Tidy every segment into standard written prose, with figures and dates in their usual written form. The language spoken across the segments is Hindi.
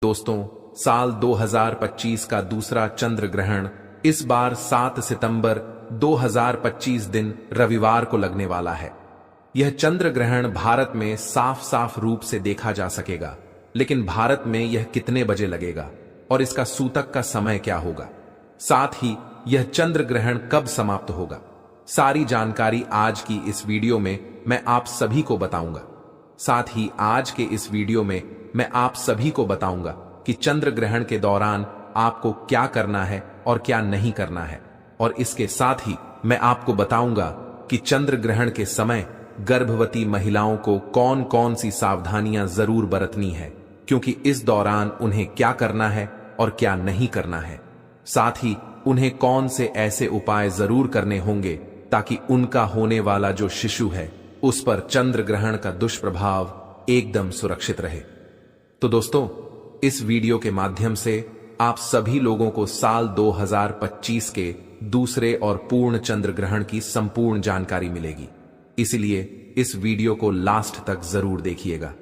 दोस्तों, साल 2025 का दूसरा चंद्र ग्रहण इस बार 7 सितंबर 2025 दिन रविवार को लगने वाला है। यह चंद्र ग्रहण भारत में साफ साफ रूप से देखा जा सकेगा, लेकिन भारत में यह कितने बजे लगेगा और इसका सूतक का समय क्या होगा, साथ ही यह चंद्र ग्रहण कब समाप्त होगा, सारी जानकारी आज की इस वीडियो में मैं आप सभी को बताऊंगा। साथ ही आज के इस वीडियो में मैं आप सभी को बताऊंगा कि चंद्र ग्रहण के दौरान आपको क्या करना है और क्या नहीं करना है, और इसके साथ ही मैं आपको बताऊंगा कि चंद्र ग्रहण के समय गर्भवती महिलाओं को कौन कौन सी सावधानियां जरूर बरतनी है, क्योंकि इस दौरान उन्हें क्या करना है और क्या नहीं करना है। साथ ही उन्हें कौन से ऐसे उपाय जरूर करने होंगे ताकि उनका होने वाला जो शिशु है उस पर चंद्र ग्रहण का दुष्प्रभाव एकदम सुरक्षित रहे। तो दोस्तों, इस वीडियो के माध्यम से आप सभी लोगों को साल 2025 के दूसरे और पूर्ण चंद्र ग्रहण की संपूर्ण जानकारी मिलेगी, इसलिए इस वीडियो को लास्ट तक जरूर देखिएगा।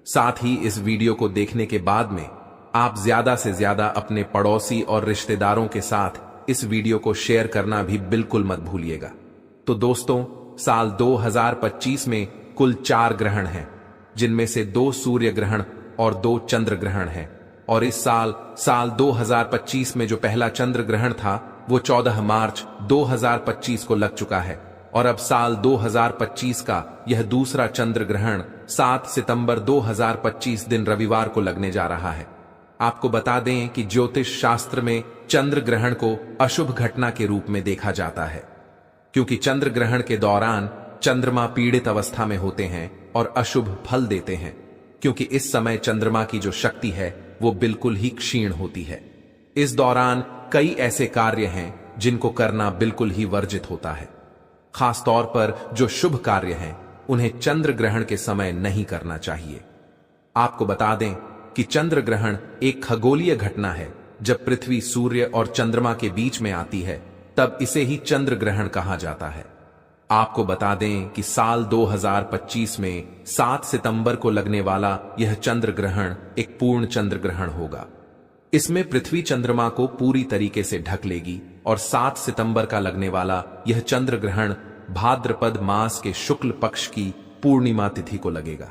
साथ ही इस वीडियो को देखने के बाद में आप ज्यादा से ज्यादा अपने पड़ोसी और रिश्तेदारों के साथ इस वीडियो को शेयर करना भी बिल्कुल मत भूलिएगा। तो दोस्तों, साल 2025 में कुल 4 ग्रहण हैं, जिनमें से 2 सूर्य ग्रहण और 2 चंद्र ग्रहण हैं। और इस साल 2025 में जो पहला चंद्र ग्रहण था वो 14 मार्च 2025 को लग चुका है, और अब साल 2025 का यह दूसरा चंद्र ग्रहण 7 सितंबर 2025 दिन रविवार को लगने जा रहा है। आपको बता दें कि ज्योतिष शास्त्र में चंद्र ग्रहण को अशुभ घटना के रूप में देखा जाता है, क्योंकि चंद्र ग्रहण के दौरान चंद्रमा पीड़ित अवस्था में होते हैं और अशुभ फल देते हैं, क्योंकि इस समय चंद्रमा की जो शक्ति है वो बिल्कुल ही क्षीण होती है। इस दौरान कई ऐसे कार्य हैं जिनको करना बिल्कुल ही वर्जित होता है। खासतौर पर जो शुभ कार्य हैं उन्हें चंद्र ग्रहण के समय नहीं करना चाहिए। आपको बता दें कि चंद्र ग्रहण एक खगोलीय घटना है। जब पृथ्वी, सूर्य और चंद्रमा के बीच में आती है तब इसे ही चंद्र ग्रहण कहा जाता है। आपको बता दें कि साल 2025 में 7 सितंबर को लगने वाला यह चंद्र ग्रहण एक पूर्ण चंद्र ग्रहण होगा। इसमें पृथ्वी चंद्रमा को पूरी तरीके से ढक लेगी, और 7 सितंबर का लगने वाला यह चंद्र ग्रहण भाद्रपद मास के शुक्ल पक्ष की पूर्णिमा तिथि को लगेगा।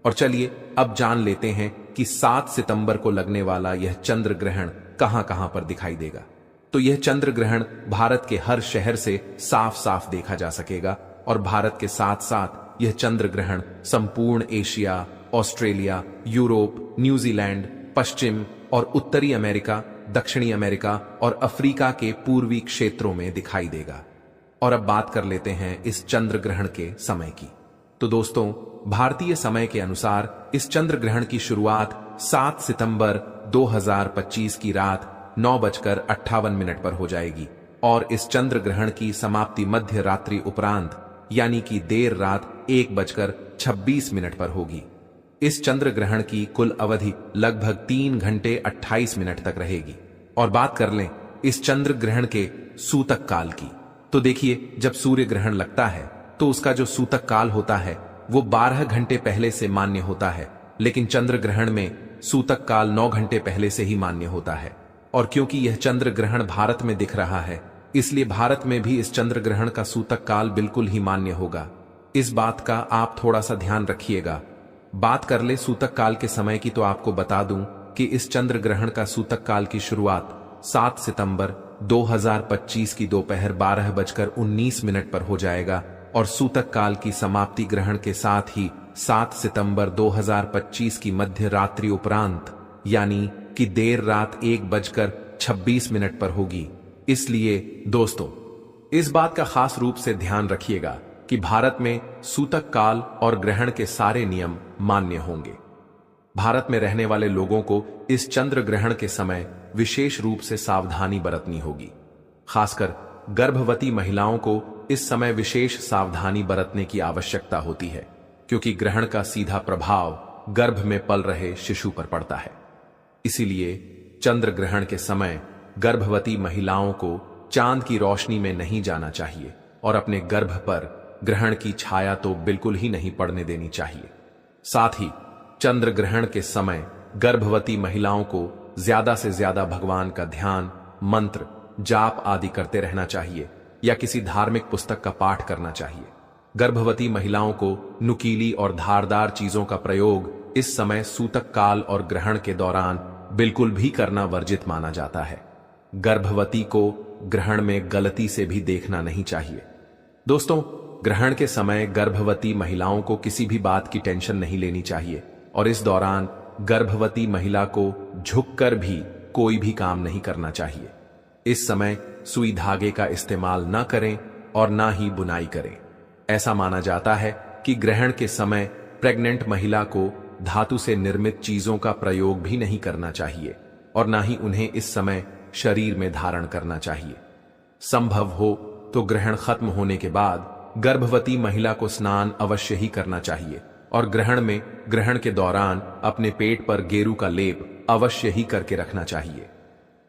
और चलिए अब जान लेते हैं कि 7 सितंबर को लगने वाला यह चंद्र ग्रहण कहां कहां पर दिखाई देगा। तो यह चंद्र ग्रहण भारत के हर शहर से साफ साफ देखा जा सकेगा, और भारत के साथ साथ यह चंद्र ग्रहण संपूर्ण एशिया, ऑस्ट्रेलिया, यूरोप, न्यूजीलैंड, पश्चिम और उत्तरी अमेरिका, दक्षिणी अमेरिका और अफ्रीका के पूर्वी क्षेत्रों में दिखाई देगा। और अब बात कर लेते हैं इस चंद्र ग्रहण के समय की। तो दोस्तों, भारतीय समय के अनुसार इस चंद्र ग्रहण की शुरुआत 7 सितंबर 2025 की रात 9:58 पर हो जाएगी, और इस चंद्र ग्रहण की समाप्ति मध्य रात्रि उपरांत यानी कि देर रात 1:26 पर होगी। इस चंद्र ग्रहण की कुल अवधि लगभग 3 घंटे 28 मिनट तक रहेगी। और बात कर लें इस चंद्र ग्रहण के सूतक काल की, तो देखिए, जब सूर्य ग्रहण लगता है तो उसका जो सूतक काल होता है वो 12 घंटे पहले से मान्य होता है, लेकिन चंद्र ग्रहण में सूतक काल 9 घंटे पहले से ही मान्य होता है। और क्योंकि यह चंद्र ग्रहण भारत में दिख रहा है, इसलिए भारत में भी इस चंद्र ग्रहण का सूतक काल बिल्कुल ही मान्य होगा। इस बात का आप थोड़ा सा ध्यान रखिएगा। बात कर ले सूतक काल के समय की, तो आपको बता दूं कि इस चंद्र ग्रहण का सूतक काल की शुरुआत 7 सितंबर 2025 की दोपहर 12:19 पर हो जाएगा, और सूतक काल की समाप्ति ग्रहण के साथ ही 7 सितंबर 2025 की मध्य रात्रि उपरांत यानी कि देर रात 1:26 पर होगी। इसलिए दोस्तों, इस बात का खास रूप से ध्यान रखिएगा कि भारत में सूतक काल और ग्रहण के सारे नियम मान्य होंगे। भारत में रहने वाले लोगों को इस चंद्र ग्रहण के समय विशेष रूप से सावधानी बरतनी होगी। खासकर गर्भवती महिलाओं को इस समय विशेष सावधानी बरतने की आवश्यकता होती है, क्योंकि ग्रहण का सीधा प्रभाव गर्भ में पल रहे शिशु पर पड़ता है। इसीलिए चंद्र ग्रहण के समय गर्भवती महिलाओं को चांद की रोशनी में नहीं जाना चाहिए, और अपने गर्भ पर ग्रहण की छाया तो बिल्कुल ही नहीं पड़ने देनी चाहिए। साथ ही चंद्र ग्रहण के समय गर्भवती महिलाओं को ज्यादा से ज्यादा भगवान का ध्यान, मंत्र, जाप आदि करते रहना चाहिए या किसी धार्मिक पुस्तक का पाठ करना चाहिए। गर्भवती महिलाओं को नुकीली और धारदार चीजों का प्रयोग इस समय सूतक काल और ग्रहण के दौरान बिल्कुल भी करना वर्जित माना जाता है। गर्भवती को ग्रहण में गलती से भी देखना नहीं चाहिए। दोस्तों, ग्रहण के समय गर्भवती महिलाओं को किसी भी बात की टेंशन नहीं लेनी चाहिए और इस दौरान गर्भवती महिला को झुककर भी कोई भी काम नहीं करना चाहिए। इस समय सुई धागे का इस्तेमाल न करें और ना ही बुनाई करें। ऐसा माना जाता है कि ग्रहण के समय प्रेग्नेंट महिला को धातु से निर्मित चीजों का प्रयोग भी नहीं करना चाहिए और ना ही उन्हें इस समय शरीर में धारण करना चाहिए। संभव हो तो ग्रहण खत्म होने के बाद गर्भवती महिला को स्नान अवश्य ही करना चाहिए और ग्रहण के दौरान अपने पेट पर गेरू का लेप अवश्य ही करके रखना चाहिए।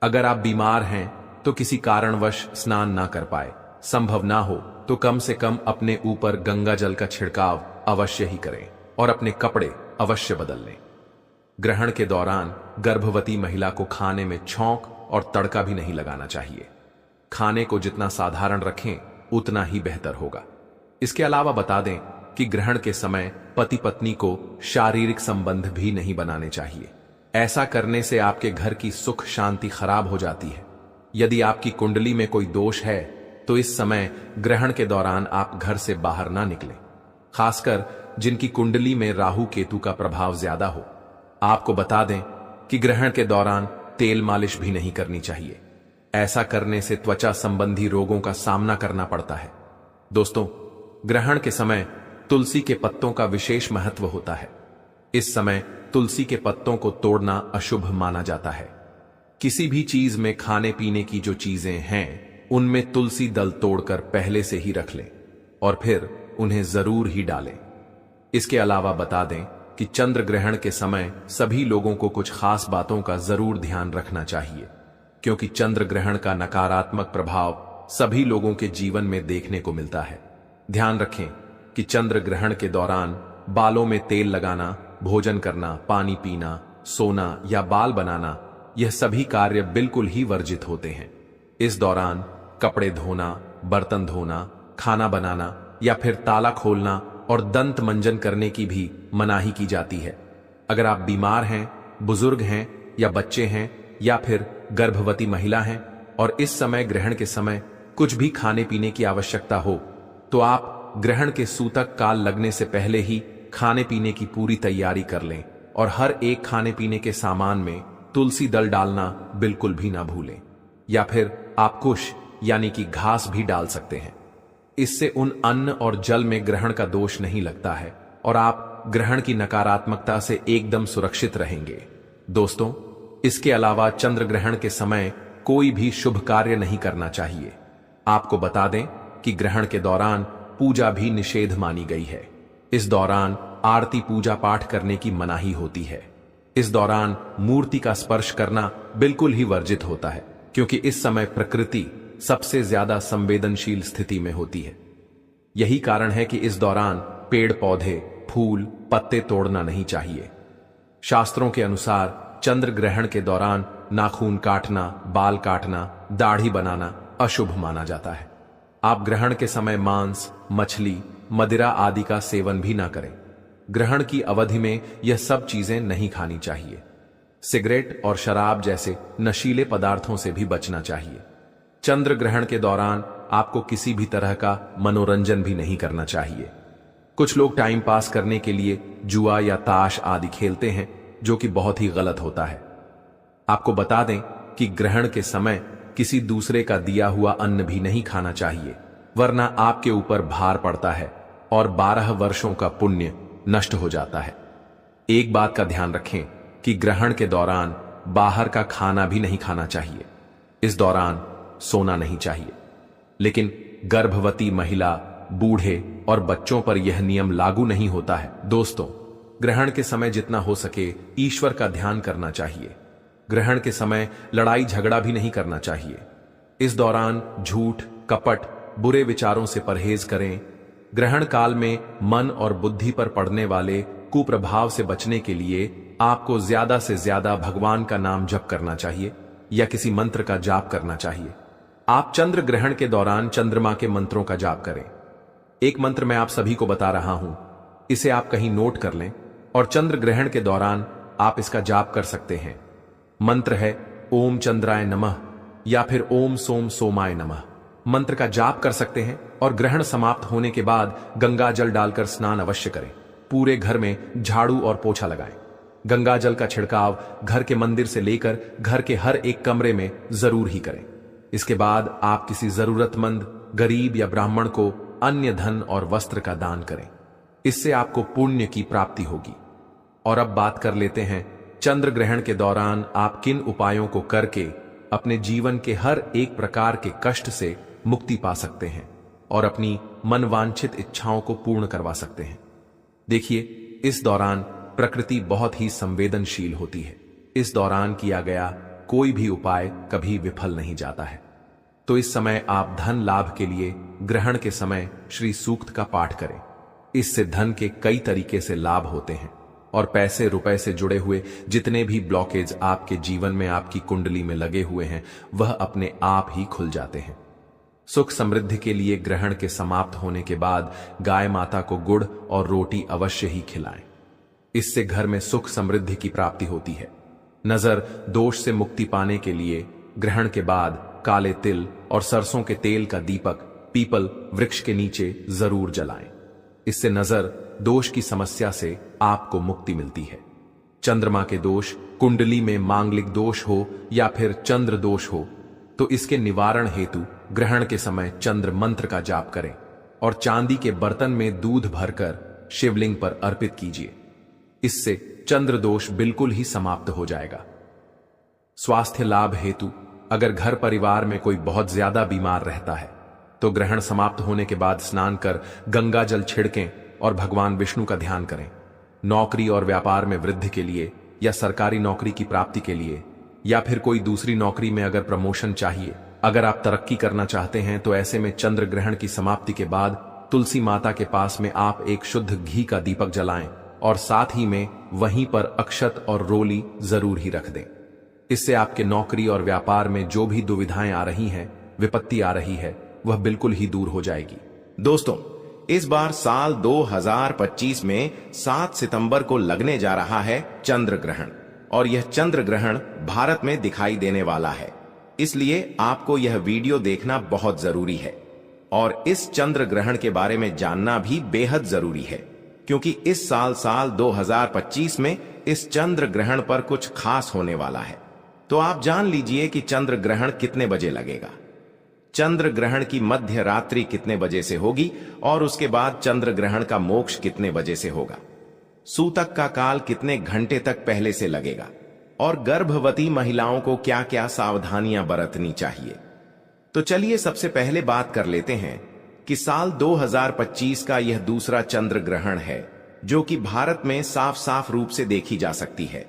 अगर आप बीमार हैं तो किसी कारणवश स्नान ना कर पाए, संभव ना हो तो कम से कम अपने ऊपर गंगा जल का छिड़काव अवश्य ही करें और अपने कपड़े अवश्य बदल लें। ग्रहण के दौरान गर्भवती महिला को खाने में छौंक और तड़का भी नहीं लगाना चाहिए। खाने को जितना साधारण रखें उतना ही बेहतर होगा। इसके अलावा बता दें कि ग्रहण के समय पति पत्नी को शारीरिक संबंध भी नहीं बनाने चाहिए। ऐसा करने से आपके घर की सुख शांति खराब हो जाती है। यदि आपकी कुंडली में कोई दोष है तो इस समय ग्रहण के दौरान आप घर से बाहर ना निकलें, खासकर जिनकी कुंडली में राहु केतु का प्रभाव ज्यादा हो। आपको बता दें कि ग्रहण के दौरान तेल मालिश भी नहीं करनी चाहिए। ऐसा करने से त्वचा संबंधी रोगों का सामना करना पड़ता है। दोस्तों, ग्रहण के समय तुलसी के पत्तों का विशेष महत्व होता है। इस समय तुलसी के पत्तों को तोड़ना अशुभ माना जाता है। किसी भी चीज में खाने पीने की जो चीजें हैं उनमें तुलसी दल तोड़कर पहले से ही रख लें और फिर उन्हें जरूर ही डालें। इसके अलावा बता दें कि चंद्र ग्रहण के समय सभी लोगों को कुछ खास बातों का जरूर ध्यान रखना चाहिए, क्योंकि चंद्र ग्रहण का नकारात्मक प्रभाव सभी लोगों के जीवन में देखने को मिलता है। ध्यान रखें कि चंद्र ग्रहण के दौरान बालों में तेल लगाना, भोजन करना, पानी पीना, सोना या बाल बनाना, यह सभी कार्य बिल्कुल ही वर्जित होते हैं। इस दौरान कपड़े धोना, बर्तन धोना, खाना बनाना या फिर ताला खोलना और दंत मंजन करने की भी मनाही की जाती है। अगर आप बीमार हैं, बुजुर्ग हैं या बच्चे हैं या फिर गर्भवती महिला हैं और इस समय ग्रहण के समय कुछ भी खाने पीने की आवश्यकता हो तो आप ग्रहण के सूतक काल लगने से पहले ही खाने पीने की पूरी तैयारी कर लें और हर एक खाने पीने के सामान में तुलसी दल डालना बिल्कुल भी ना भूलें। या फिर आप कुश यानी कि घास भी डाल सकते हैं। इससे उन अन्न और जल में ग्रहण का दोष नहीं लगता है और आप ग्रहण की नकारात्मकता से एकदम सुरक्षित रहेंगे। दोस्तों, इसके अलावा चंद्र ग्रहण के समय कोई भी शुभ कार्य नहीं करना चाहिए। आपको बता दें कि ग्रहण के दौरान पूजा भी निषेध मानी गई है। इस दौरान आरती पूजा पाठ करने की मनाही होती है। इस दौरान मूर्ति का स्पर्श करना बिल्कुल ही वर्जित होता है, क्योंकि इस समय प्रकृति सबसे ज्यादा संवेदनशील स्थिति में होती है। यही कारण है कि इस दौरान पेड़ पौधे, फूल, पत्ते तोड़ना नहीं चाहिए। शास्त्रों के अनुसार चंद्र ग्रहण के दौरान नाखून काटना, बाल काटना, दाढ़ी बनाना अशुभ माना जाता है। आप ग्रहण के समय मांस, मछली, मदिरा आदि का सेवन भी ना करें। ग्रहण की अवधि में यह सब चीजें नहीं खानी चाहिए। सिगरेट और शराब जैसे नशीले पदार्थों से भी बचना चाहिए। चंद्र ग्रहण के दौरान आपको किसी भी तरह का मनोरंजन भी नहीं करना चाहिए। कुछ लोग टाइम पास करने के लिए जुआ या ताश आदि खेलते हैं, जो कि बहुत ही गलत होता है। आपको बता दें कि ग्रहण के समय किसी दूसरे का दिया हुआ अन्न भी नहीं खाना चाहिए, वरना आपके ऊपर भार पड़ता है और 12 वर्षों का पुण्य नष्ट हो जाता है। एक बात का ध्यान रखें कि ग्रहण के दौरान बाहर का खाना भी नहीं खाना चाहिए। इस दौरान सोना नहीं चाहिए, लेकिन गर्भवती महिला, बूढ़े और बच्चों पर यह नियम लागू नहीं होता है। दोस्तों, ग्रहण के समय जितना हो सके ईश्वर का ध्यान करना चाहिए। ग्रहण के समय लड़ाई झगड़ा भी नहीं करना चाहिए। इस दौरान झूठ, कपट, बुरे विचारों से परहेज करें। ग्रहण काल में मन और बुद्धि पर पड़ने वाले कुप्रभाव से बचने के लिए आपको ज्यादा से ज्यादा भगवान का नाम जप करना चाहिए या किसी मंत्र का जाप करना चाहिए। आप चंद्र ग्रहण के दौरान चंद्रमा के मंत्रों का जाप करें। एक मंत्र मैं आप सभी को बता रहा हूं, इसे आप कहीं नोट कर लें और चंद्र ग्रहण के दौरान आप इसका जाप कर सकते हैं। मंत्र है ओम चंद्राय नमः या फिर ओम सोम सोमाय नमः। मंत्र का जाप कर सकते हैं और ग्रहण समाप्त होने के बाद गंगा जल डालकर स्नान अवश्य करें। पूरे घर में झाड़ू और पोछा लगाएं। गंगा जल का छिड़काव घर के मंदिर से लेकर घर के हर एक कमरे में जरूर ही करें। इसके बाद आप किसी जरूरतमंद गरीब या ब्राह्मण को अन्य धन और वस्त्र का दान करें। इससे आपको पुण्य की प्राप्ति होगी। और अब बात कर लेते हैं चंद्र ग्रहण के दौरान आप किन उपायों को करके अपने जीवन के हर एक प्रकार के कष्ट से मुक्ति पा सकते हैं और अपनी मनवांछित इच्छाओं को पूर्ण करवा सकते हैं। देखिए, इस दौरान प्रकृति बहुत ही संवेदनशील होती है। इस दौरान किया गया कोई भी उपाय कभी विफल नहीं जाता है। तो इस समय आप धन लाभ के लिए ग्रहण के समय श्री सूक्त का पाठ करें। इससे धन के कई तरीके से लाभ होते हैं और पैसे रुपए से जुड़े हुए जितने भी ब्लॉकेज आपके जीवन में आपकी कुंडली में लगे हुए हैं वह अपने आप ही खुल जाते हैं। सुख समृद्धि के लिए ग्रहण के समाप्त होने के बाद गाय माता को गुड़ और रोटी अवश्य ही खिलाएं। इससे घर में सुख समृद्धि की प्राप्ति होती है। नजर दोष से मुक्ति पाने के लिए ग्रहण के बाद काले तिल और सरसों के तेल का दीपक पीपल वृक्ष के नीचे जरूर जलाएं। इससे नजर दोष की समस्या से आपको मुक्ति मिलती है। चंद्रमा के दोष, कुंडली में मांगलिक दोष हो या फिर चंद्र दोष हो तो इसके निवारण हेतु ग्रहण के समय चंद्र मंत्र का जाप करें और चांदी के बर्तन में दूध भरकर शिवलिंग पर अर्पित कीजिए। इससे चंद्र दोष बिल्कुल ही समाप्त हो जाएगा। स्वास्थ्य लाभ हेतु अगर घर परिवार में कोई बहुत ज्यादा बीमार रहता है तो ग्रहण समाप्त होने के बाद स्नान कर गंगा जल छिड़कें और भगवान विष्णु का ध्यान करें। नौकरी और व्यापार में वृद्धि के लिए या सरकारी नौकरी की प्राप्ति के लिए या फिर कोई दूसरी नौकरी में अगर प्रमोशन चाहिए, अगर आप तरक्की करना चाहते हैं तो ऐसे में चंद्र ग्रहण की समाप्ति के बाद तुलसी माता के पास में आप एक शुद्ध घी का दीपक जलाएं और साथ ही में वहीं पर अक्षत और रोली जरूर ही रख दें। इससे आपके नौकरी और व्यापार में जो भी दुविधाएं आ रही हैं, विपत्ति आ रही है, वह बिल्कुल ही दूर हो जाएगी। दोस्तों, इस बार साल 2025 में 7 सितंबर को लगने जा रहा है चंद्र ग्रहण और यह चंद्र ग्रहण भारत में दिखाई देने वाला है। इसलिए आपको यह वीडियो देखना बहुत जरूरी है और इस चंद्र ग्रहण के बारे में जानना भी बेहद जरूरी है, क्योंकि इस साल 2025 में इस चंद्र ग्रहण पर कुछ खास होने वाला है। तो आप जान लीजिए कि चंद्र ग्रहण कितने बजे लगेगा, चंद्र ग्रहण की मध्य रात्रि कितने बजे से होगी और उसके बाद चंद्र ग्रहण का मोक्ष कितने बजे से होगा, सूतक का काल कितने घंटे तक पहले से लगेगा और गर्भवती महिलाओं को क्या क्या सावधानियां बरतनी चाहिए। तो चलिए सबसे पहले बात कर लेते हैं कि साल 2025 का यह दूसरा चंद्र ग्रहण है जो कि भारत में साफ साफ रूप से देखी जा सकती है।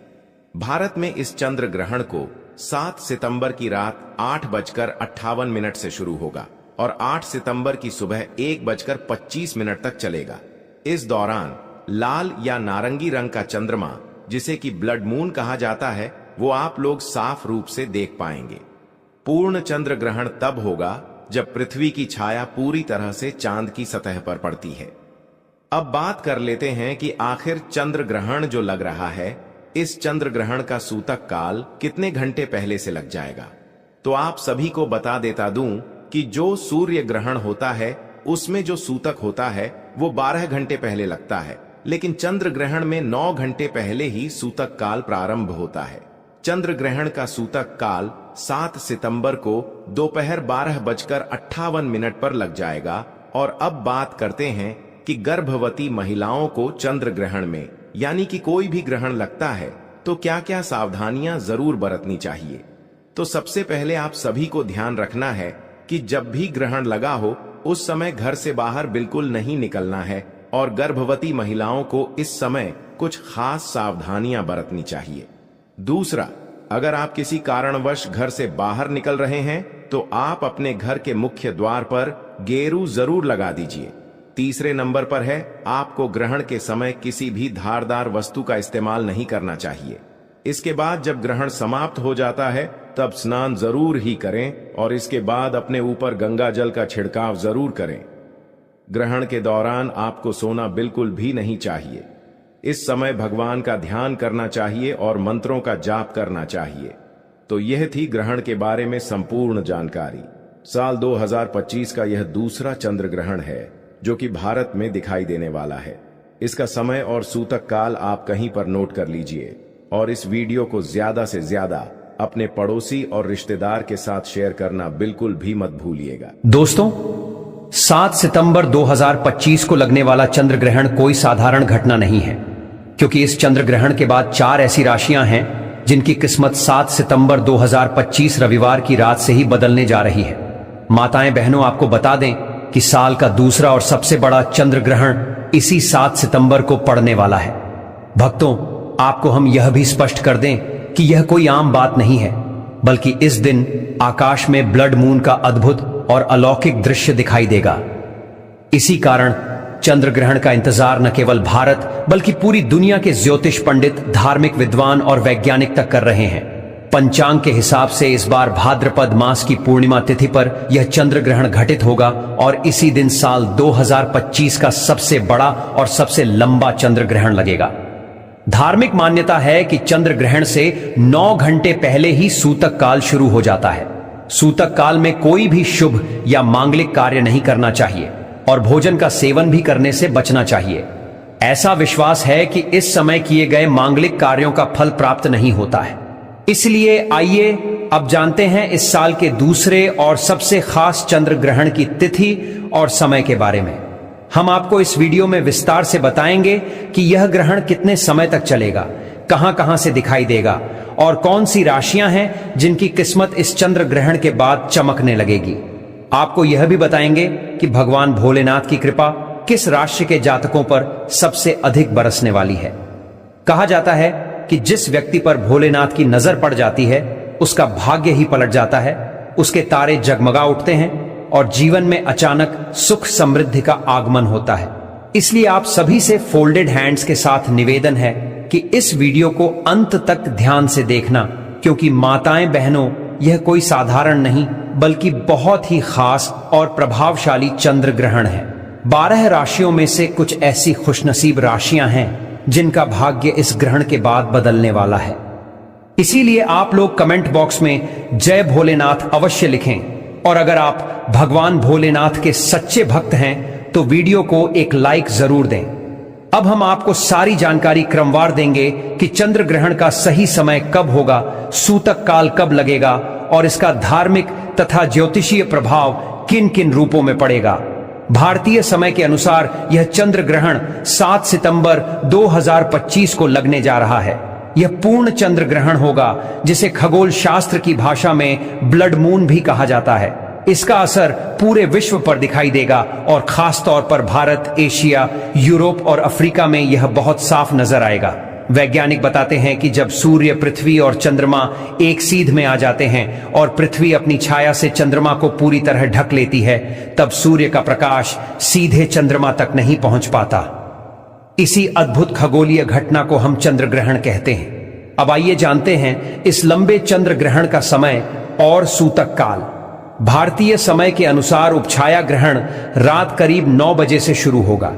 भारत में इस चंद्र ग्रहण को 7 सितंबर की रात 8:58 से शुरू होगा और 8 सितंबर की सुबह 1:25 तक चलेगा। इस दौरान लाल या नारंगी रंग का चंद्रमा, जिसे कि ब्लड मून कहा जाता है, वो आप लोग साफ रूप से देख पाएंगे। पूर्ण चंद्र ग्रहण तब होगा जब पृथ्वी की छाया पूरी तरह से चांद की सतह पर पड़ती है। अब बात कर लेते हैं कि आखिर चंद्र ग्रहण जो लग रहा है, इस चंद्र ग्रहण का सूतक काल कितने घंटे पहले से लग जाएगा। तो आप सभी को बता देता दूं कि जो सूर्य ग्रहण होता है उसमें जो सूतक होता है वो 12 घंटे पहले लगता है, लेकिन चंद्र ग्रहण में 9 घंटे पहले ही सूतक काल प्रारंभ होता है। चंद्र ग्रहण का सूतक काल 7 सितंबर को दोपहर 12:58 पर लग जाएगा। और अब बात करते हैं कि गर्भवती महिलाओं को चंद्र ग्रहण में यानी कि कोई भी ग्रहण लगता है तो क्या क्या सावधानियां जरूर बरतनी चाहिए। तो सबसे पहले आप सभी को ध्यान रखना है कि जब भी ग्रहण लगा हो उस समय घर से बाहर बिल्कुल नहीं निकलना है और गर्भवती महिलाओं को इस समय कुछ खास सावधानियां बरतनी चाहिए। दूसरा, अगर आप किसी कारणवश घर से बाहर निकल रहे हैं तो आप अपने घर के मुख्य द्वार पर गेरू जरूर लगा दीजिए। तीसरे नंबर पर है, आपको ग्रहण के समय किसी भी धारदार वस्तु का इस्तेमाल नहीं करना चाहिए। इसके बाद जब ग्रहण समाप्त हो जाता है तब स्नान जरूर ही करें और इसके बाद अपने ऊपर गंगा जल का छिड़काव जरूर करें। ग्रहण के दौरान आपको सोना बिल्कुल भी नहीं चाहिए। इस समय भगवान का ध्यान करना चाहिए और मंत्रों का जाप करना चाहिए। तो यह थी ग्रहण के बारे में संपूर्ण जानकारी। साल 2025 का यह दूसरा चंद्र ग्रहण है जो कि भारत में दिखाई देने वाला है। इसका समय और सूतक काल आप कहीं पर नोट कर लीजिए और इस वीडियो को ज्यादा से ज्यादा अपने पड़ोसी और रिश्तेदार के साथ शेयर करना बिल्कुल भी मत भूलिएगा। दोस्तों, 7 सितंबर 2025 को लगने वाला चंद्र ग्रहण कोई साधारण घटना नहीं है, क्योंकि इस चंद्र ग्रहण के बाद 4 ऐसी राशियां हैं जिनकी किस्मत 7 सितंबर 2025 रविवार की रात से ही बदलने जा रही है। माताएं बहनों, आपको बता दें कि साल का दूसरा और सबसे बड़ा चंद्र ग्रहण इसी 7 सितंबर को पड़ने वाला है। भक्तों, आपको हम यह भी स्पष्ट कर दें कि यह कोई आम बात नहीं है, बल्कि इस दिन आकाश में ब्लड मून का अद्भुत और अलौकिक दृश्य दिखाई देगा। इसी कारण चंद्र ग्रहण का इंतजार न केवल भारत बल्कि पूरी दुनिया के ज्योतिष पंडित, धार्मिक विद्वान और वैज्ञानिक तक कर रहे हैं। पंचांग के हिसाब से इस बार भाद्रपद मास की पूर्णिमा तिथि पर यह चंद्र ग्रहण घटित होगा और इसी दिन साल 2025 का सबसे बड़ा और सबसे लंबा चंद्र ग्रहण लगेगा। धार्मिक मान्यता है कि चंद्र ग्रहण से 9 घंटे पहले ही सूतक काल शुरू हो जाता है। सूतक काल में कोई भी शुभ या मांगलिक कार्य नहीं करना चाहिए और भोजन का सेवन भी करने से बचना चाहिए। ऐसा विश्वास है कि इस समय किए गए मांगलिक कार्यों का फल प्राप्त नहीं होता है। इसलिए आइए अब जानते हैं इस साल के दूसरे और सबसे खास चंद्र ग्रहण की तिथि और समय के बारे में। हम आपको इस वीडियो में विस्तार से बताएंगे कि यह ग्रहण कितने समय तक चलेगा, कहां कहां से दिखाई देगा और कौन सी राशियां हैं जिनकी किस्मत इस चंद्र ग्रहण के बाद चमकने लगेगी। आपको यह भी बताएंगे कि भगवान भोलेनाथ की कृपा किस राशि के जातकों पर सबसे अधिक बरसने वाली है। कहा जाता है कि जिस व्यक्ति पर भोलेनाथ की नजर पड़ जाती है उसका भाग्य ही पलट जाता है, उसके तारे जगमगा उठते हैं और जीवन में अचानक सुख समृद्धि का आगमन होता है। इसलिए आप सभी से फोल्डेड हैंड्स के साथ निवेदन है कि इस वीडियो को अंत तक ध्यान से देखना, क्योंकि माताएं बहनों, यह कोई साधारण नहीं बल्कि बहुत ही खास और प्रभावशाली चंद्र ग्रहण है। 12 राशियों में से कुछ ऐसी खुशनसीब राशियां हैं जिनका भाग्य इस ग्रहण के बाद बदलने वाला है। इसीलिए आप लोग कमेंट बॉक्स में जय भोलेनाथ अवश्य लिखें और अगर आप भगवान भोलेनाथ के सच्चे भक्त हैं तो वीडियो को एक लाइक जरूर दें। अब हम आपको सारी जानकारी क्रमवार देंगे कि चंद्र ग्रहण का सही समय कब होगा, सूतक काल कब लगेगा और इसका धार्मिक तथा ज्योतिषीय प्रभाव किन किन रूपों में पड़ेगा। भारतीय समय के अनुसार यह चंद्र ग्रहण 7 सितंबर 2025 को लगने जा रहा है। यह पूर्ण चंद्र ग्रहण होगा जिसे खगोल शास्त्र की भाषा में ब्लड मून भी कहा जाता है। इसका असर पूरे विश्व पर दिखाई देगा और खास तौर पर भारत, एशिया, यूरोप और अफ्रीका में यह बहुत साफ नजर आएगा। वैज्ञानिक बताते हैं कि जब सूर्य, पृथ्वी और चंद्रमा एक सीध में आ जाते हैं और पृथ्वी अपनी छाया से चंद्रमा को पूरी तरह ढक लेती है, तब सूर्य का प्रकाश सीधे चंद्रमा तक नहीं पहुंच पाता। इसी अद्भुत खगोलीय घटना को हम चंद्र ग्रहण कहते हैं। अब आइए जानते हैं इस लंबे चंद्र ग्रहण का समय और सूतक काल। भारतीय समय के अनुसार उपछाया ग्रहण रात करीब 9 बजे से शुरू होगा।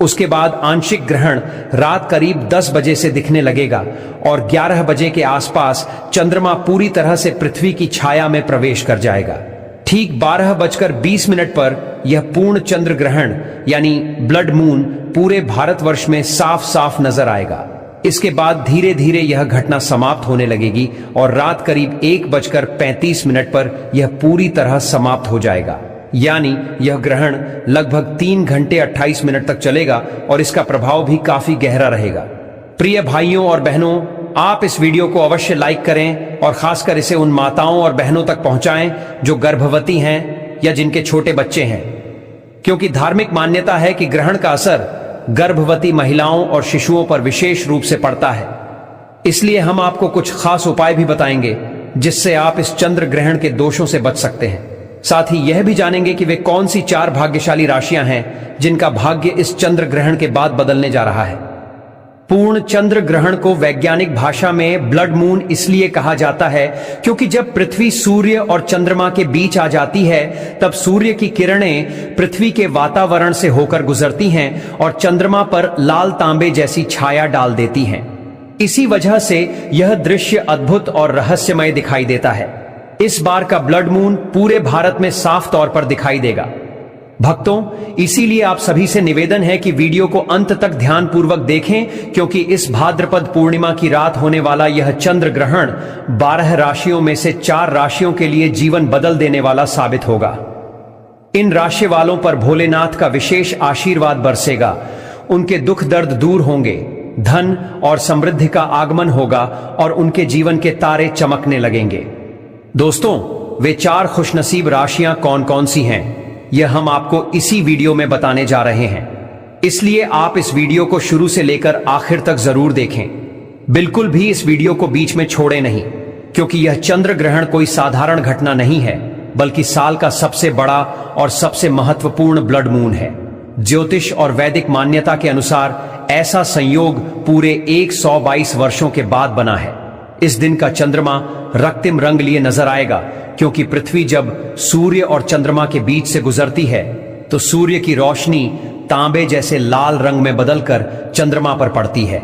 उसके बाद आंशिक ग्रहण रात करीब 10 बजे से दिखने लगेगा और 11 बजे के आसपास चंद्रमा पूरी तरह से पृथ्वी की छाया में प्रवेश कर जाएगा। ठीक 12:20 पर यह पूर्ण चंद्र ग्रहण यानी ब्लड मून पूरे भारतवर्ष में साफ साफ नजर आएगा। इसके बाद धीरे धीरे यह घटना समाप्त होने लगेगी और रात करीब 1:35 पर यह पूरी तरह समाप्त हो जाएगा। यानी यह ग्रहण लगभग 3 घंटे 28 मिनट तक चलेगा और इसका प्रभाव भी काफी गहरा रहेगा। प्रिय भाइयों और बहनों, आप इस वीडियो को अवश्य लाइक करें और खासकर इसे उन माताओं और बहनों तक पहुंचाएं जो गर्भवती हैं या जिनके छोटे बच्चे हैं, क्योंकि धार्मिक मान्यता है कि ग्रहण का असर गर्भवती महिलाओं और शिशुओं पर विशेष रूप से पड़ता है। इसलिए हम आपको कुछ खास उपाय भी बताएंगे जिससे आप इस चंद्र ग्रहण के दोषों से बच सकते हैं। साथ ही यह भी जानेंगे कि वे कौन सी 4 भाग्यशाली राशियां हैं जिनका भाग्य इस चंद्र ग्रहण के बाद बदलने जा रहा है। पूर्ण चंद्र ग्रहण को वैज्ञानिक भाषा में ब्लड मून इसलिए कहा जाता है क्योंकि जब पृथ्वी सूर्य और चंद्रमा के बीच आ जाती है तब सूर्य की किरणें पृथ्वी के वातावरण से होकर गुजरती हैं और चंद्रमा पर लाल तांबे जैसी छाया डाल देती हैं। इसी वजह से यह दृश्य अद्भुत और रहस्यमय दिखाई देता है। इस बार का ब्लड मून पूरे भारत में साफ तौर पर दिखाई देगा। भक्तों, इसीलिए आप सभी से निवेदन है कि वीडियो को अंत तक ध्यानपूर्वक देखें क्योंकि इस भाद्रपद पूर्णिमा की रात होने वाला यह चंद्र ग्रहण 12 राशियों में से 4 राशियों के लिए जीवन बदल देने वाला साबित होगा। इन राशि वालों पर भोलेनाथ का विशेष आशीर्वाद बरसेगा, उनके दुख दर्द दूर होंगे, धन और समृद्धि का आगमन होगा और उनके जीवन के तारे चमकने लगेंगे। दोस्तों, वे 4 खुशनसीब राशियां कौन कौन सी हैं यह हम आपको इसी वीडियो में बताने जा रहे हैं, इसलिए आप इस वीडियो को शुरू से लेकर आखिर तक जरूर देखें। बिल्कुल भी इस वीडियो को बीच में छोड़े नहीं क्योंकि यह चंद्र ग्रहण कोई साधारण घटना नहीं है बल्कि साल का सबसे बड़ा और सबसे महत्वपूर्ण ब्लड मून है। ज्योतिष और वैदिक मान्यता के अनुसार ऐसा संयोग पूरे 122 वर्षों के बाद बना है। इस दिन का चंद्रमा रक्तिम रंग लिए नजर आएगा क्योंकि पृथ्वी जब सूर्य और चंद्रमा के बीच से गुजरती है तो सूर्य की रोशनी तांबे जैसे लाल रंग में बदलकर चंद्रमा पर पड़ती है।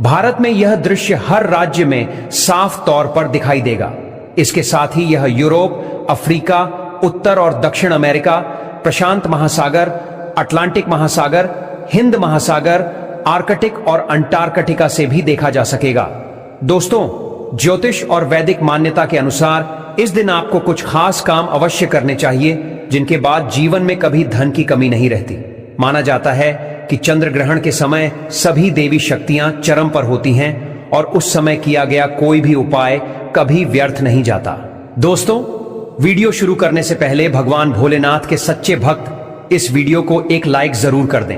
भारत में यह दृश्य हर राज्य में साफ तौर पर दिखाई देगा। इसके साथ ही यह यूरोप, अफ्रीका, उत्तर और दक्षिण अमेरिका, प्रशांत महासागर, अटलांटिक महासागर, हिंद महासागर, आर्कटिक और अंटार्कटिका से भी देखा जा सकेगा। दोस्तों, ज्योतिष और वैदिक मान्यता के अनुसार इस दिन आपको कुछ खास काम अवश्य करने चाहिए जिनके बाद जीवन में कभी धन की कमी नहीं रहती। माना जाता है कि चंद्र ग्रहण के समय सभी देवी शक्तियां चरम पर होती हैं और उस समय किया गया कोई भी उपाय कभी व्यर्थ नहीं जाता। दोस्तों, वीडियो शुरू करने से पहले भगवान भोलेनाथ के सच्चे भक्त इस वीडियो को एक लाइक जरूर कर दें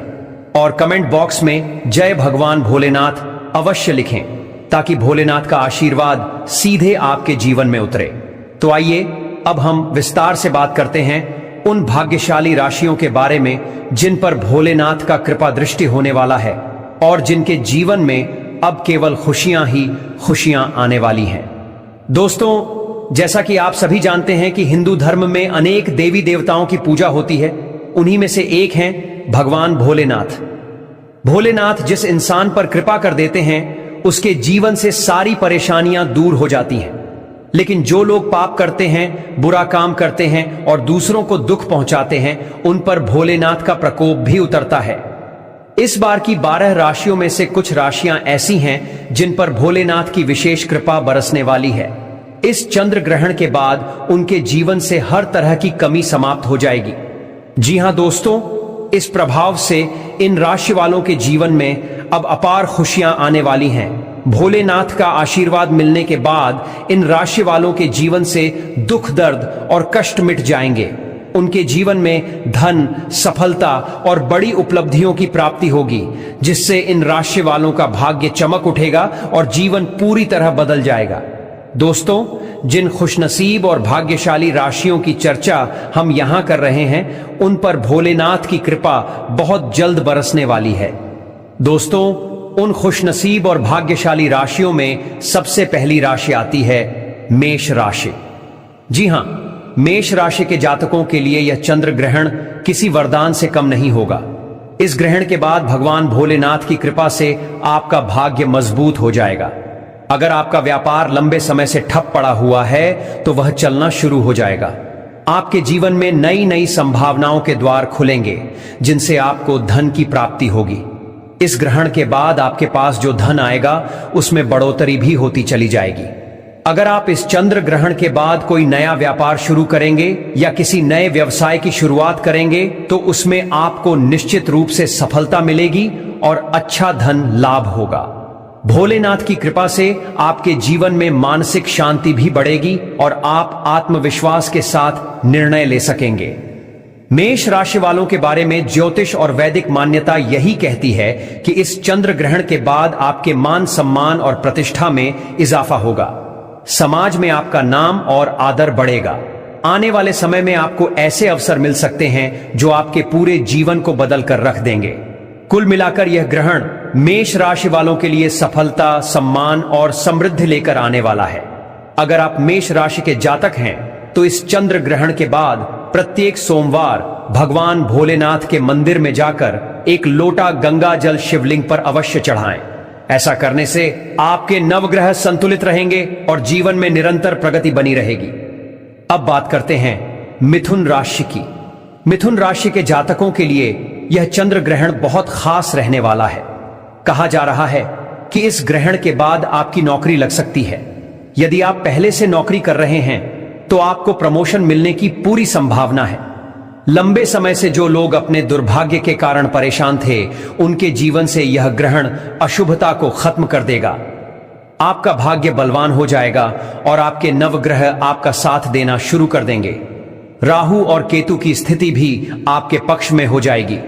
और कमेंट बॉक्स में जय भगवान भोलेनाथ अवश्य लिखें ताकि भोलेनाथ का आशीर्वाद सीधे आपके जीवन में उतरे। तो आइए अब हम विस्तार से बात करते हैं उन भाग्यशाली राशियों के बारे में जिन पर भोलेनाथ का कृपा दृष्टि होने वाला है और जिनके जीवन में अब केवल खुशियां ही खुशियां आने वाली हैं। दोस्तों, जैसा कि आप सभी जानते हैं कि हिंदू धर्म में अनेक देवी देवताओं की पूजा होती है। उन्हीं में से एक हैं भगवान भोलेनाथ। भोलेनाथ जिस इंसान पर कृपा कर देते हैं उसके जीवन से सारी परेशानियां दूर हो जाती हैं। लेकिन जो लोग पाप करते हैं, बुरा काम करते हैं और दूसरों को दुख पहुंचाते हैं, उन पर भोलेनाथ का प्रकोप भी उतरता है। इस बार की 12 राशियों में से कुछ राशियां ऐसी हैं जिन पर भोलेनाथ की विशेष कृपा बरसने वाली है। इस चंद्र ग्रहण के बाद उनके जीवन से हर तरह की कमी समाप्त हो जाएगी। जी हां दोस्तों, इस प्रभाव से इन राशि वालों के जीवन में अब अपार खुशियां आने वाली हैं। भोलेनाथ का आशीर्वाद मिलने के बाद इन राशि वालों के जीवन से दुख दर्द और कष्ट मिट जाएंगे। उनके जीवन में धन, सफलता और बड़ी उपलब्धियों की प्राप्ति होगी जिससे इन राशि वालों का भाग्य चमक उठेगा और जीवन पूरी तरह बदल जाएगा। दोस्तों, जिन खुशनसीब और भाग्यशाली राशियों की चर्चा हम यहां कर रहे हैं उन पर भोलेनाथ की कृपा बहुत जल्द बरसने वाली है। दोस्तों, उन खुशनसीब और भाग्यशाली राशियों में सबसे पहली राशि आती है मेष राशि। जी हां, मेष राशि के जातकों के लिए यह चंद्र ग्रहण किसी वरदान से कम नहीं होगा। इस ग्रहण के बाद भगवान भोलेनाथ की कृपा से आपका भाग्य मजबूत हो जाएगा। अगर आपका व्यापार लंबे समय से ठप पड़ा हुआ है तो वह चलना शुरू हो जाएगा। आपके जीवन में नई नई संभावनाओं के द्वार खुलेंगे जिनसे आपको धन की प्राप्ति होगी। इस ग्रहण के बाद आपके पास जो धन आएगा उसमें बढ़ोतरी भी होती चली जाएगी। अगर आप इस चंद्र ग्रहण के बाद कोई नया व्यापार शुरू करेंगे या किसी नए व्यवसाय की शुरुआत करेंगे तो उसमें आपको निश्चित रूप से सफलता मिलेगी और अच्छा धन लाभ होगा। भोलेनाथ की कृपा से आपके जीवन में मानसिक शांति भी बढ़ेगी और आप आत्मविश्वास के साथ निर्णय ले सकेंगे। मेष राशि वालों के बारे में ज्योतिष और वैदिक मान्यता यही कहती है कि इस चंद्र ग्रहण के बाद आपके मान सम्मान और प्रतिष्ठा में इजाफा होगा। समाज में आपका नाम और आदर बढ़ेगा। आने वाले समय में आपको ऐसे अवसर मिल सकते हैं जो आपके पूरे जीवन को बदल कर रख देंगे। कुल मिलाकर यह ग्रहण मेष राशि वालों के लिए सफलता, सम्मान और समृद्धि लेकर आने वाला है। अगर आप मेष राशि के जातक हैं तो इस चंद्र ग्रहण के बाद प्रत्येक सोमवार भगवान भोलेनाथ के मंदिर में जाकर एक लोटा गंगा जल शिवलिंग पर अवश्य चढ़ाएं। ऐसा करने से आपके नवग्रह संतुलित रहेंगे और जीवन में निरंतर प्रगति बनी रहेगी। अब बात करते हैं मिथुन राशि की। मिथुन राशि के जातकों के लिए यह चंद्र ग्रहण बहुत खास रहने वाला है। कहा जा रहा है कि इस ग्रहण के बाद आपकी नौकरी लग सकती है। यदि आप पहले से नौकरी कर रहे हैं तो आपको प्रमोशन मिलने की पूरी संभावना है। लंबे समय से जो लोग अपने दुर्भाग्य के कारण परेशान थे, उनके जीवन से यह ग्रहण अशुभता को खत्म कर देगा। आपका भाग्य बलवान हो जाएगा और आपके नवग्रह आपका साथ देना शुरू कर देंगे। राहु और केतु की स्थिति भी आपके पक्ष में हो जाएगी।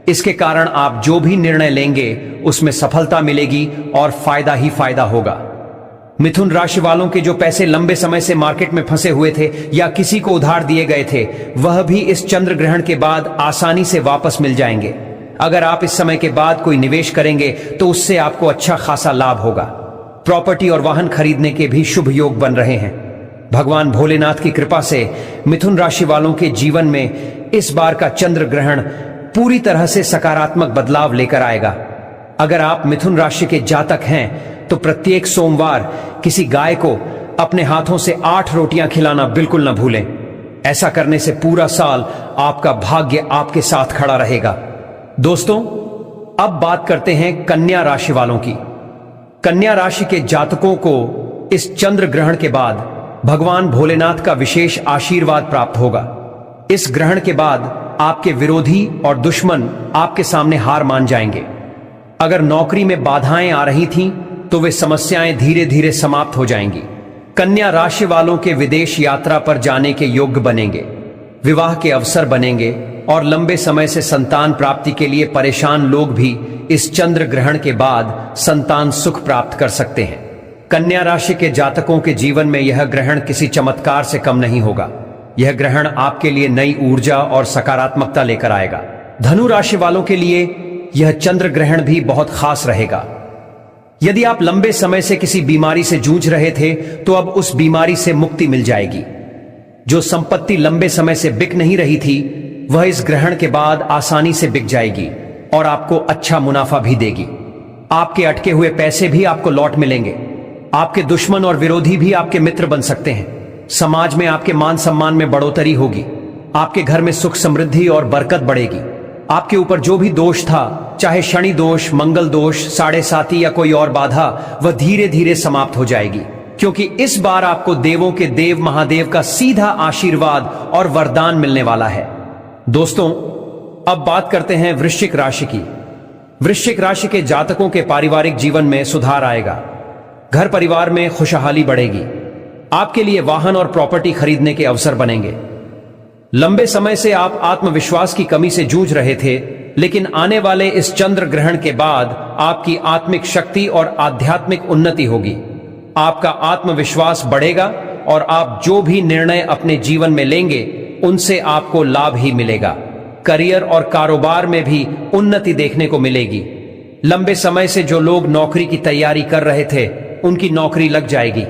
इसके कारण आप जो भी निर्णय लेंगे उसमें सफलता मिलेगी और फायदा ही फायदा होगा। मिथुन राशि वालों के जो पैसे लंबे समय से मार्केट में फंसे हुए थे या किसी को उधार दिए गए थे, वह भी इस चंद्र ग्रहण के बाद आसानी से वापस मिल जाएंगे। अगर आप इस समय के बाद कोई निवेश करेंगे तो उससे आपको अच्छा खासा लाभ होगा। प्रॉपर्टी और वाहन खरीदने के भी शुभ योग बन रहे हैं। भगवान भोलेनाथ की कृपा से मिथुन राशि वालों के जीवन में इस बार का चंद्र ग्रहण पूरी तरह से सकारात्मक बदलाव लेकर आएगा। अगर आप मिथुन राशि के जातक हैं तो प्रत्येक सोमवार किसी गाय को अपने हाथों से 8 रोटियां खिलाना बिल्कुल न भूलें। ऐसा करने से पूरा साल आपका भाग्य आपके साथ खड़ा रहेगा। दोस्तों, अब बात करते हैं कन्या राशि वालों की। कन्या राशि के जातकों को इस चंद्र ग्रहण के बाद भगवान भोलेनाथ का विशेष आशीर्वाद प्राप्त होगा। इस ग्रहण के बाद आपके विरोधी और दुश्मन आपके सामने हार मान जाएंगे। अगर नौकरी में बाधाएं आ रही थीं तो वे समस्याएं धीरे धीरे समाप्त हो जाएंगी। कन्या राशि वालों के विदेश यात्रा पर जाने के योग्य बनेंगे, विवाह के अवसर बनेंगे और लंबे समय से संतान प्राप्ति के लिए परेशान लोग भी इस चंद्र ग्रहण के बाद संतान सुख प्राप्त कर सकते हैं। कन्या राशि के जातकों के जीवन में यह ग्रहण किसी चमत्कार से कम नहीं होगा। यह ग्रहण आपके लिए नई ऊर्जा और सकारात्मकता लेकर आएगा। धनु राशि वालों के लिए यह चंद्र ग्रहण भी बहुत खास रहेगा। यदि आप लंबे समय से किसी बीमारी से जूझ रहे थे तो अब उस बीमारी से मुक्ति मिल जाएगी। जो संपत्ति लंबे समय से बिक नहीं रही थी, वह इस ग्रहण के बाद आसानी से बिक जाएगी और आपको अच्छा मुनाफा भी देगी। आपके अटके हुए पैसे भी आपको लौट मिलेंगे। आपके दुश्मन और विरोधी भी आपके मित्र बन सकते हैं। समाज में आपके मान सम्मान में बढ़ोतरी होगी। आपके घर में सुख समृद्धि और बरकत बढ़ेगी। आपके ऊपर जो भी दोष था, चाहे शनि दोष, मंगल दोष, 7.5 या कोई और बाधा, वह धीरे धीरे समाप्त हो जाएगी, क्योंकि इस बार आपको देवों के देव महादेव का सीधा आशीर्वाद और वरदान मिलने वाला है। दोस्तों, अब बात करते हैं वृश्चिक राशि की। वृश्चिक राशि के जातकों के पारिवारिक जीवन में सुधार आएगा। घर परिवार में खुशहाली बढ़ेगी। आपके लिए वाहन और प्रॉपर्टी खरीदने के अवसर बनेंगे। लंबे समय से आप आत्मविश्वास की कमी से जूझ रहे थे, लेकिन आने वाले इस चंद्र ग्रहण के बाद आपकी आत्मिक शक्ति और आध्यात्मिक उन्नति होगी। आपका आत्मविश्वास बढ़ेगा और आप जो भी निर्णय अपने जीवन में लेंगे उनसे आपको लाभ ही मिलेगा। करियर और कारोबार में भी उन्नति देखने को मिलेगी। लंबे समय से जो लोग नौकरी की तैयारी कर रहे थे, उनकी नौकरी लग जाएगी।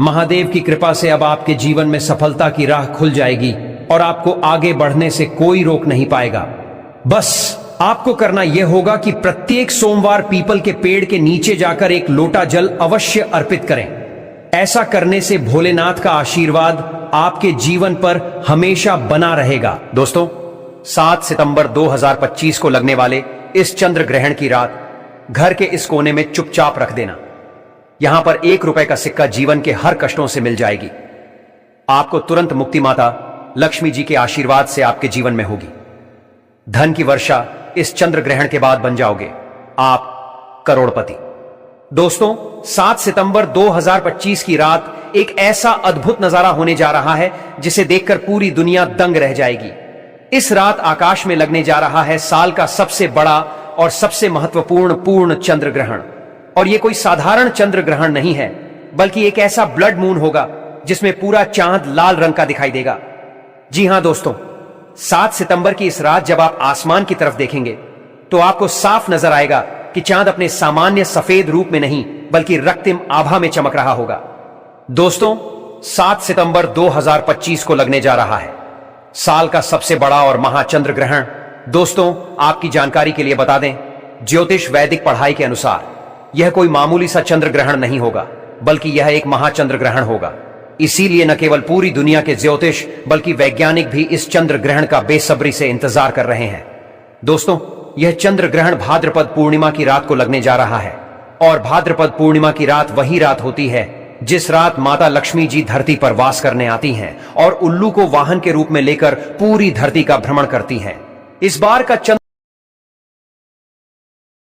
महादेव की कृपा से अब आपके जीवन में सफलता की राह खुल जाएगी और आपको आगे बढ़ने से कोई रोक नहीं पाएगा। बस आपको करना यह होगा कि प्रत्येक सोमवार पीपल के पेड़ के नीचे जाकर एक लोटा जल अवश्य अर्पित करें। ऐसा करने से भोलेनाथ का आशीर्वाद आपके जीवन पर हमेशा बना रहेगा। दोस्तों, 7 सितंबर 2025 को लगने वाले इस चंद्र ग्रहण की रात घर के इस कोने में चुपचाप रख देना। यहां पर 1 रुपए का सिक्का जीवन के हर कष्टों से मिल जाएगी। आपको तुरंत मुक्ति माता लक्ष्मी जी के आशीर्वाद से आपके जीवन में होगी। धन की वर्षा इस चंद्र ग्रहण के बाद बन जाओगे। आप करोड़पति। दोस्तों, 7 सितंबर 2025 की रात एक ऐसा अद्भुत नजारा होने जा रहा है जिसे देखकर पूरी दुनिया दंग रह जाएगी। इस रात आकाश में लगने जा रहा है साल का सबसे बड़ा और सबसे महत्वपूर्ण पूर्ण चंद्र ग्रहण। और यह कोई साधारण चंद्र ग्रहण नहीं है, बल्कि एक ऐसा ब्लड मून होगा जिसमें पूरा चांद लाल रंग का दिखाई देगा। जी हां दोस्तों, 7 सितंबर की इस रात जब आप आसमान की तरफ देखेंगे तो आपको साफ नजर आएगा कि चांद अपने सामान्य सफेद रूप में नहीं बल्कि रक्तिम आभा में चमक रहा होगा। दोस्तों, 7 सितंबर 2025 को लगने जा रहा है साल का सबसे बड़ा और महाचंद्र ग्रहण। दोस्तों, आपकी जानकारी के लिए बता दें, ज्योतिष वैदिक पढ़ाई के अनुसार यह कोई मामूली सा चंद्र ग्रहण नहीं होगा, बल्कि यह एक महाचंद्र ग्रहण होगा। इसीलिए न केवल पूरी दुनिया के ज्योतिष बल्कि वैज्ञानिक भी इस चंद्र ग्रहण का बेसब्री से इंतजार कर रहे हैं। दोस्तों, यह चंद्र ग्रहण भाद्रपद पूर्णिमा की रात को लगने जा रहा है और भाद्रपद पूर्णिमा की रात वही रात होती है जिस रात माता लक्ष्मी जी धरती पर वास करने आती हैं और उल्लू को वाहन के रूप में लेकर पूरी धरती का भ्रमण करती हैं। इस बार का चंद्र